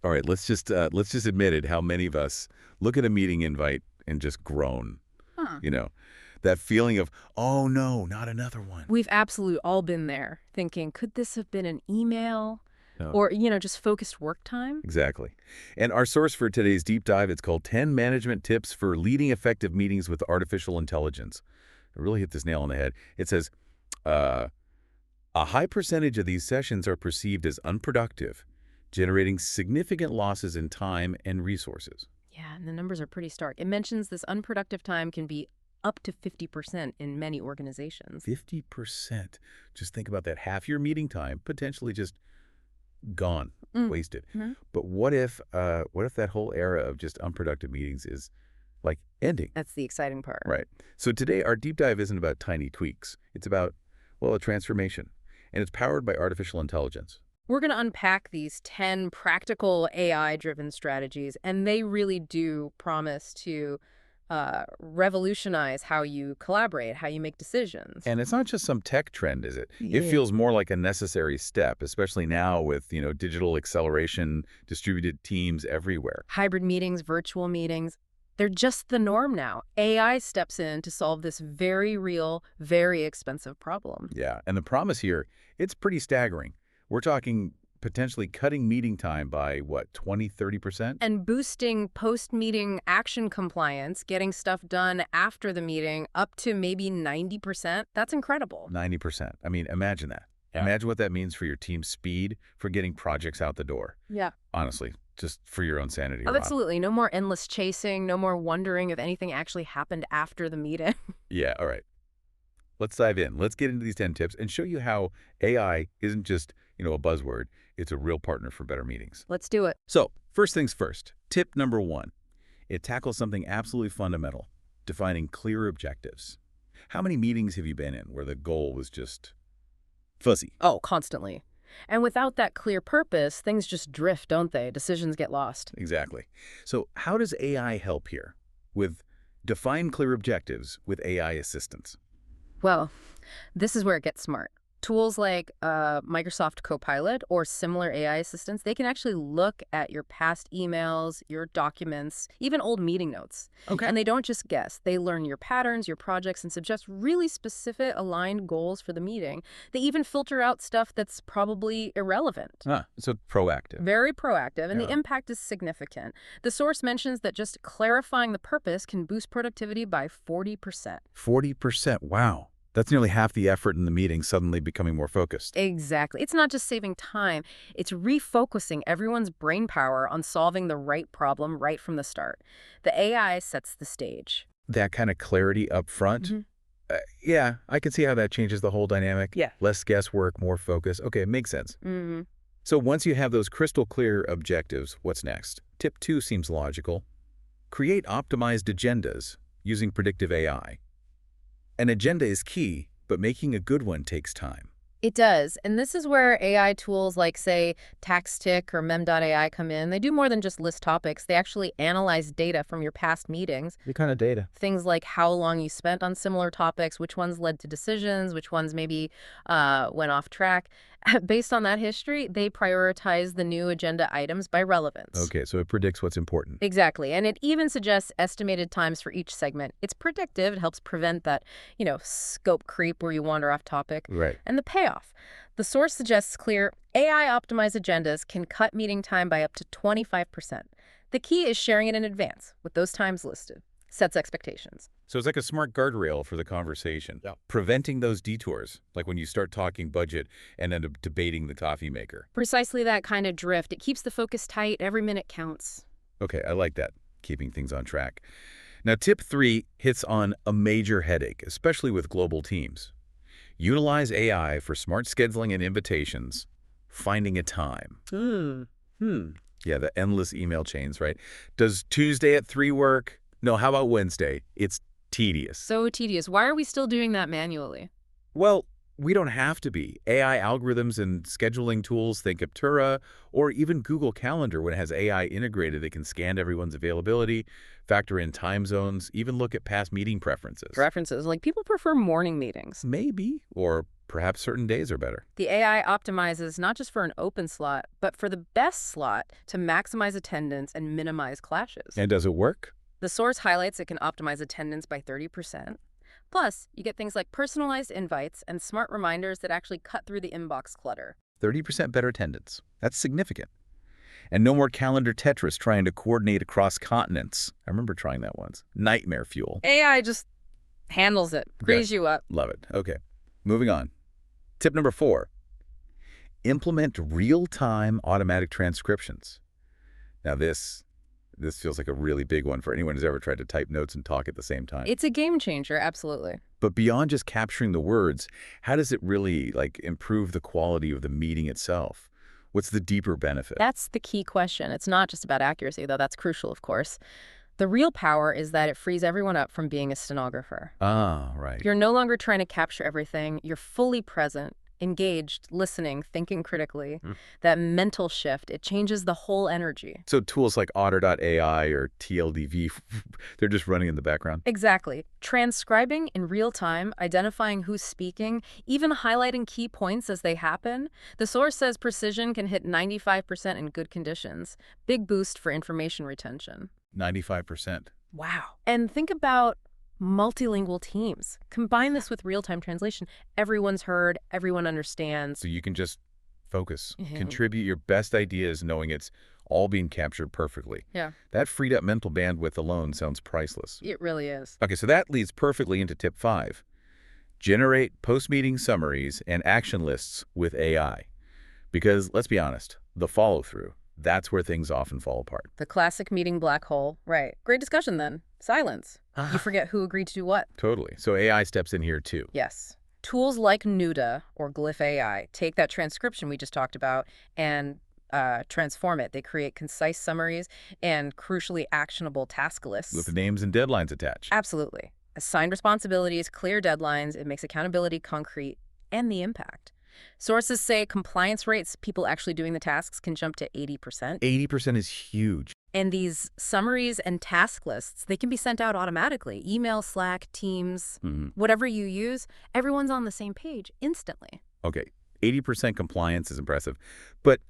All right, let's just admit it, how many of us look at a meeting invite and just groan, Huh. you know, that feeling of, oh no, not another one. We've absolutely all been there, thinking, could this have been an email? No. Or, just focused work time? Exactly. And our source for today's deep dive, it's called 10 Management Tips for Leading Effective Meetings with Artificial Intelligence. I really hit this nail on the head. It says, a high percentage of these sessions are perceived as unproductive, generating significant losses in time and resources. Yeah, and the numbers are pretty stark. It mentions this unproductive time can be up to 50% in many organizations. 50%. Just think about that. Half your meeting time potentially just gone, wasted. Mm-hmm. But what if that whole era of just unproductive meetings is like ending? That's the exciting part. Right. So today our deep dive isn't about tiny tweaks. It's about, well, a transformation. And it's powered by artificial intelligence. We're going to unpack these 10 practical AI-driven strategies, and they really do promise to revolutionize how you collaborate, how you make decisions. And it's not just some tech trend, is it? Yeah. It feels more like a necessary step, especially now with, digital acceleration, distributed teams everywhere. Hybrid meetings, virtual meetings, they're just the norm now. AI steps in to solve this very real, very expensive problem. Yeah, and the promise here, it's pretty staggering. We're talking potentially cutting meeting time by, what, 20, 30%? And boosting post-meeting action compliance, getting stuff done after the meeting up to maybe 90%. That's incredible. 90%. I mean, imagine that. Yeah. Imagine what that means for your team's speed, for getting projects out the door. Yeah. Honestly, just for your own sanity. Oh, absolutely. No more endless chasing, no more wondering if anything actually happened after the meeting. Yeah, all right. Let's dive in. Let's get into these 10 tips and show you how AI isn't just, a buzzword. It's a real partner for better meetings. Let's do it. So, first things first. Tip number 1. It tackles something absolutely fundamental, defining clear objectives. How many meetings have you been in where the goal was just fuzzy? Oh, constantly. And without that clear purpose, things just drift, don't they? Decisions get lost. Exactly. So how does AI help here with define clear objectives with AI assistance? Well, this is where it gets smart. Tools like Microsoft Copilot or similar AI assistants, they can actually look at your past emails, your documents, even old meeting notes. Okay. And they don't just guess. They learn your patterns, your projects, and suggest really specific aligned goals for the meeting. They even filter out stuff that's probably irrelevant. So proactive. Very proactive, and Yeah. the impact is significant. The source mentions that just clarifying the purpose can boost productivity by 40%. 40%. Wow. That's nearly half the effort in the meeting suddenly becoming more focused. Exactly. It's not just saving time, it's refocusing everyone's brain power on solving the right problem right from the start. The AI sets the stage. That kind of clarity up front. Yeah, I can see how that changes the whole dynamic. Yeah. Less guesswork, more focus. Okay, makes sense. Mm-hmm. So once you have those crystal clear objectives, what's next? Tip 2 seems logical. Create optimized agendas using predictive AI. An agenda is key, but making a good one takes time. It does. And this is where AI tools like, say, TaxTick or Mem.ai come in. They do more than just list topics. They actually analyze data from your past meetings. What kind of data? Things like how long you spent on similar topics, which ones led to decisions, which ones maybe went off track. Based on that history, they prioritize the new agenda items by relevance. Okay, so it predicts what's important. Exactly. And it even suggests estimated times for each segment. It's predictive. It helps prevent that, scope creep where you wander off topic. Right. And the payoff. The source suggests clear AI-optimized agendas can cut meeting time by up to 25%. The key is sharing it in advance with those times listed. Sets expectations. So it's like a smart guardrail for the conversation. Yeah. Preventing those detours, like when you start talking budget and end up debating the coffee maker. Precisely that kind of drift. It keeps the focus tight. Every minute counts. Okay, I like that, keeping things on track. Now, tip 3 hits on a major headache, especially with global teams. Utilize AI for smart scheduling and invitations, finding a time. Yeah, the endless email chains, right? Does Tuesday at 3 work? No, how about Wednesday? It's tedious. So tedious. Why are we still doing that manually? Well, we don't have to be. AI algorithms and scheduling tools, think Aptura, or even Google Calendar, when it has AI integrated, they can scan everyone's availability, factor in time zones, even look at past meeting preferences. Preferences. Like people prefer morning meetings. Maybe, or perhaps certain days are better. The AI optimizes not just for an open slot, but for the best slot to maximize attendance and minimize clashes. And does it work? The source highlights it can optimize attendance by 30%. Plus, you get things like personalized invites and smart reminders that actually cut through the inbox clutter. 30% better attendance. That's significant. And no more calendar Tetris trying to coordinate across continents. I remember trying that once. Nightmare fuel. AI just handles it, frees you up. Love it. Okay, moving on. Tip number 4, implement real-time automatic transcriptions. Now this feels like a really big one for anyone who's ever tried to type notes and talk at the same time. It's a game changer, absolutely. But beyond just capturing the words, how does it really improve the quality of the meeting itself? What's the deeper benefit? That's the key question. It's not just about accuracy, though that's crucial, of course. The real power is that it frees everyone up from being a stenographer. Ah, right. You're no longer trying to capture everything. You're fully present, engaged, listening, thinking critically. That mental shift, it changes the whole energy. So tools like Otter.ai or TLDV, they're just running in the background? Exactly. Transcribing in real time, identifying who's speaking, even highlighting key points as they happen. The source says precision can hit 95% in good conditions. Big boost for information retention. 95%. Wow. And think about multilingual teams. Combine this with real-time translation. Everyone's heard, everyone understands. So you can just focus, contribute your best ideas knowing it's all being captured perfectly. Yeah. That freed up mental bandwidth alone sounds priceless. It really is. Okay, so that leads perfectly into tip 5. Generate post-meeting summaries and action lists with AI. Because let's be honest, the follow-through, that's where things often fall apart. The classic meeting black hole. Right. Great discussion then. Silence. You forget who agreed to do what. Totally. So AI steps in here too. Yes. Tools like Nuda or Glyph AI take that transcription we just talked about and transform it. They create concise summaries and crucially actionable task lists. With the names and deadlines attached. Absolutely. Assigned responsibilities, clear deadlines, it makes accountability concrete and the impact. Sources say compliance rates, people actually doing the tasks, can jump to 80%. 80% is huge. And these summaries and task lists, they can be sent out automatically. Email, Slack, Teams, whatever you use, everyone's on the same page instantly. Okay, 80% compliance is impressive. But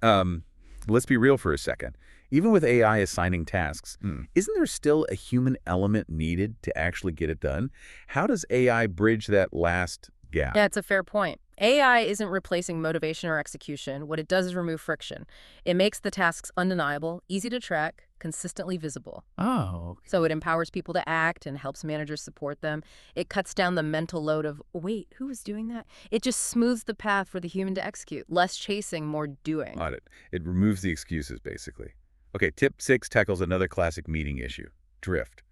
let's be real for a second. Even with AI assigning tasks, isn't there still a human element needed to actually get it done? How does AI bridge that last gap? Yeah, it's a fair point. AI isn't replacing motivation or execution. What it does is remove friction. It makes the tasks undeniable, easy to track, consistently visible. Oh. Okay. So it empowers people to act and helps managers support them. It cuts down the mental load of, wait, who was doing that? It just smooths the path for the human to execute. Less chasing, more doing. Got it. It removes the excuses, basically. Okay, tip 6 tackles another classic meeting issue, drift.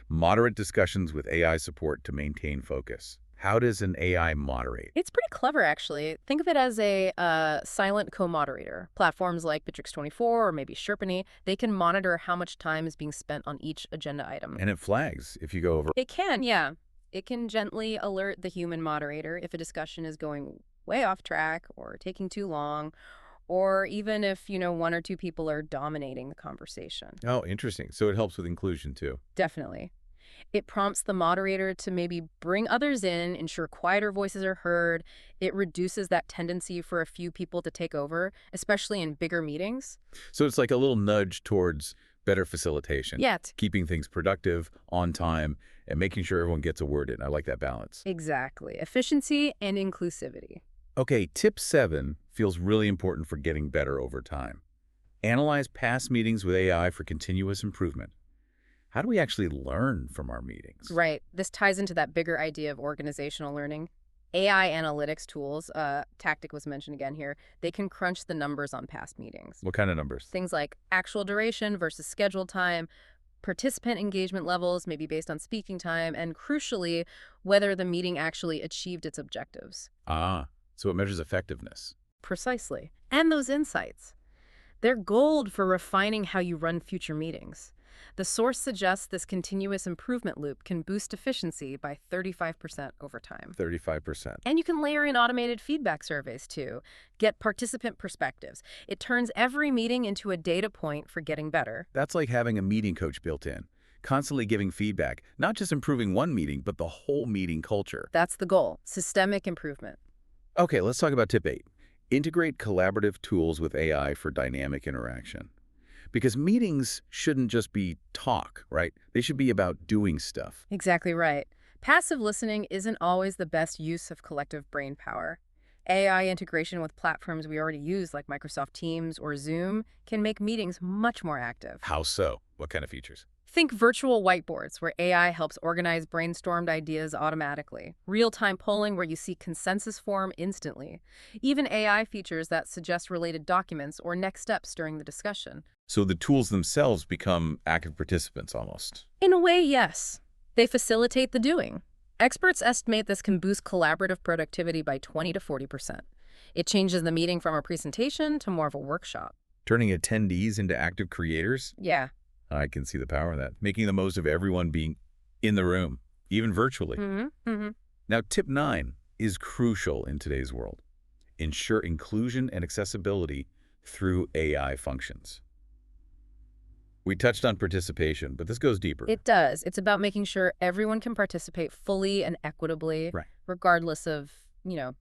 Moderate discussions with AI support to maintain focus. How does an AI moderate? It's pretty clever, actually. Think of it as a silent co-moderator. Platforms like Bitrix24 or maybe Sherpany, they can monitor how much time is being spent on each agenda item. And it flags if you go over. It can, yeah. It can gently alert the human moderator if a discussion is going way off track or taking too long, or even if, one or two people are dominating the conversation. Oh, interesting. So it helps with inclusion, too. Definitely. It prompts the moderator to maybe bring others in, ensure quieter voices are heard. It reduces that tendency for a few people to take over, especially in bigger meetings. So it's like a little nudge towards better facilitation. Yeah. Keeping things productive, on time, and making sure everyone gets a word in. I like that balance. Exactly. Efficiency and inclusivity. Okay, tip 7 feels really important for getting better over time. Analyze past meetings with AI for continuous improvement. How do we actually learn from our meetings? Right. This ties into that bigger idea of organizational learning. AI analytics tools, Tactic was mentioned again here, they can crunch the numbers on past meetings. What kind of numbers? Things like actual duration versus scheduled time, participant engagement levels, maybe based on speaking time, and crucially, whether the meeting actually achieved its objectives. Ah, so it measures effectiveness. Precisely. And those insights. They're gold for refining how you run future meetings. The source suggests this continuous improvement loop can boost efficiency by 35% over time. 35%. And you can layer in automated feedback surveys, too. Get participant perspectives. It turns every meeting into a data point for getting better. That's like having a meeting coach built in, constantly giving feedback, not just improving one meeting, but the whole meeting culture. That's the goal, systemic improvement. Okay, let's talk about tip 8. Integrate collaborative tools with AI for dynamic interaction. Because meetings shouldn't just be talk, right? They should be about doing stuff. Exactly right. Passive listening isn't always the best use of collective brain power. AI integration with platforms we already use like Microsoft Teams or Zoom can make meetings much more active. How so? What kind of features? Think virtual whiteboards where AI helps organize brainstormed ideas automatically. Real-time polling where you see consensus form instantly. Even AI features that suggest related documents or next steps during the discussion. So the tools themselves become active participants almost. In a way, yes. They facilitate the doing. Experts estimate this can boost collaborative productivity by 20 to 40%. It changes the meeting from a presentation to more of a workshop. Turning attendees into active creators? Yeah. I can see the power of that. Making the most of everyone being in the room, even virtually. Now, tip 9 is crucial in today's world. Ensure inclusion and accessibility through AI functions. We touched on participation, but this goes deeper. It does. It's about making sure everyone can participate fully and equitably, Right. regardless of,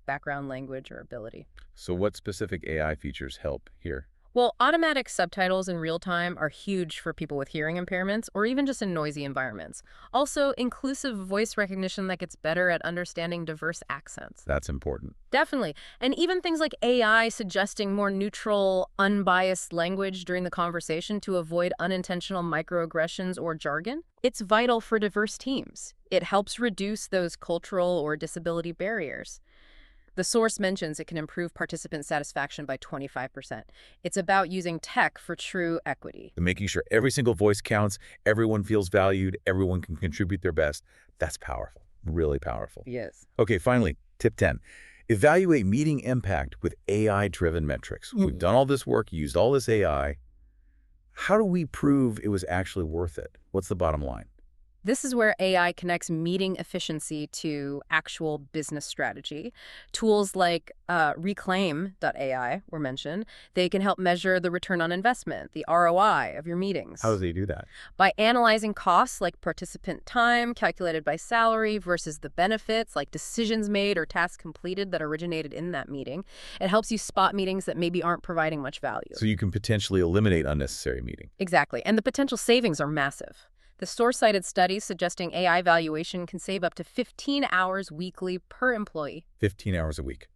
background, language, or ability. So what specific AI features help here? Well, automatic subtitles in real time are huge for people with hearing impairments or even just in noisy environments. Also, inclusive voice recognition that gets better at understanding diverse accents. That's important. Definitely. And even things like AI suggesting more neutral, unbiased language during the conversation to avoid unintentional microaggressions or jargon. It's vital for diverse teams. It helps reduce those cultural or disability barriers. The source mentions it can improve participant satisfaction by 25%. It's about using tech for true equity. Making sure every single voice counts, everyone feels valued, everyone can contribute their best. That's powerful, really powerful. Yes. Okay, finally, tip 10. Evaluate meeting impact with AI-driven metrics. We've done all this work, used all this AI. How do we prove it was actually worth it? What's the bottom line? This is where AI connects meeting efficiency to actual business strategy. Tools like Reclaim.ai were mentioned. They can help measure the return on investment, the ROI of your meetings. How do they do that? By analyzing costs like participant time calculated by salary versus the benefits like decisions made or tasks completed that originated in that meeting. It helps you spot meetings that maybe aren't providing much value. So you can potentially eliminate unnecessary meeting. Exactly. And the potential savings are massive. The source cited studies suggesting AI valuation can save up to 15 hours weekly per employee. 15 hours a week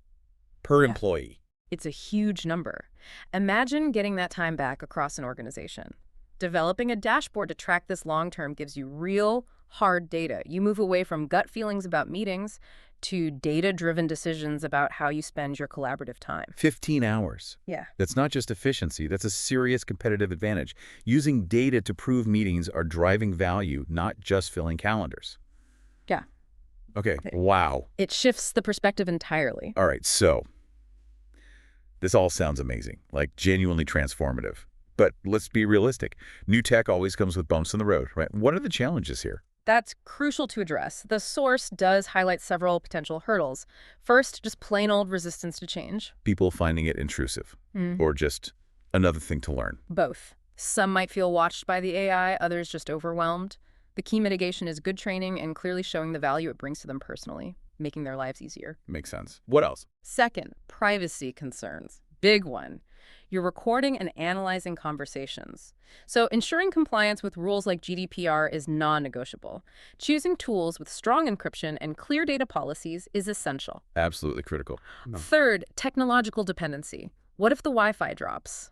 per employee. It's a huge number. Imagine getting that time back across an organization. Developing a dashboard to track this long-term gives you real, hard data. You move away from gut feelings about meetings to data-driven decisions about how you spend your collaborative time. 15 hours. Yeah. That's not just efficiency, that's a serious competitive advantage. Using data to prove meetings are driving value, not just filling calendars. Yeah. Okay, wow. It shifts the perspective entirely. All right, so this all sounds amazing, like genuinely transformative. But let's be realistic. New tech always comes with bumps in the road, right? What are the challenges here? That's crucial to address. The source does highlight several potential hurdles. First, just plain old resistance to change. People finding it intrusive or just another thing to learn. Both. Some might feel watched by the AI, others just overwhelmed. The key mitigation is good training and clearly showing the value it brings to them personally, making their lives easier. Makes sense. What else? Second, privacy concerns. Big one. You're recording and analyzing conversations. So ensuring compliance with rules like GDPR is non-negotiable. Choosing tools with strong encryption and clear data policies is essential. Absolutely critical. Third, technological dependency. What if the Wi-Fi drops?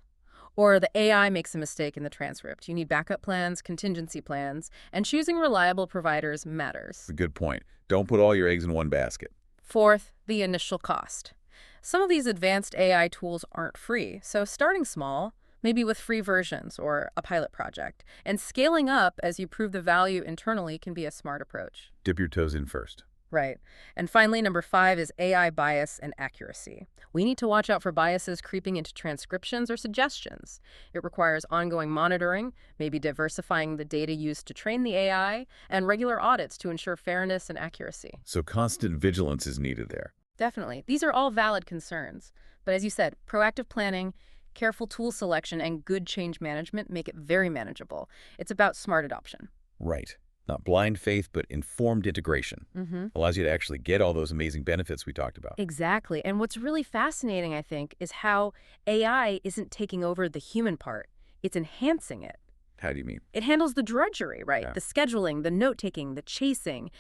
Or the AI makes a mistake in the transcript? You need backup plans, contingency plans, and choosing reliable providers matters. A good point. Don't put all your eggs in one basket. Fourth, the initial cost. Some of these advanced AI tools aren't free, so starting small, maybe with free versions or a pilot project, and scaling up as you prove the value internally can be a smart approach. Dip your toes in first. Right. And finally, number 5 is AI bias and accuracy. We need to watch out for biases creeping into transcriptions or suggestions. It requires ongoing monitoring, maybe diversifying the data used to train the AI, and regular audits to ensure fairness and accuracy. So constant vigilance is needed there. Definitely. These are all valid concerns. But as you said, proactive planning, careful tool selection, and good change management make it very manageable. It's about smart adoption. Right. Not blind faith, but informed integration. Mm-hmm. Allows you to actually get all those amazing benefits we talked about. Exactly. And what's really fascinating, I think, is how AI isn't taking over the human part. It's enhancing it. How do you mean? It handles the drudgery, right? Yeah. The scheduling, the note-taking, the chasing.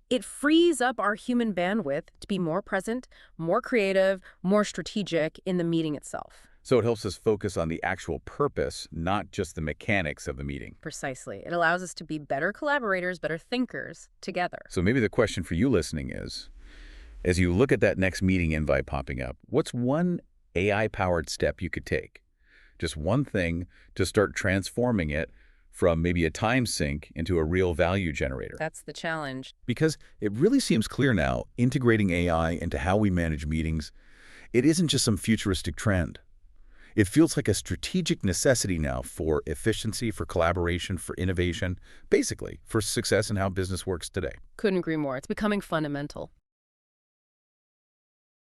It frees up our human bandwidth to be more present, more creative, more strategic in the meeting itself. So it helps us focus on the actual purpose, not just the mechanics of the meeting. Precisely. It allows us to be better collaborators, better thinkers together. So maybe the question for you listening is, as you look at that next meeting invite popping up, what's one AI-powered step you could take? Just one thing to start transforming it from maybe a time sink into a real value generator. That's the challenge. Because it really seems clear now, integrating AI into how we manage meetings, it isn't just some futuristic trend. It feels like a strategic necessity now for efficiency, for collaboration, for innovation, basically for success in how business works today. Couldn't agree more. It's becoming fundamental.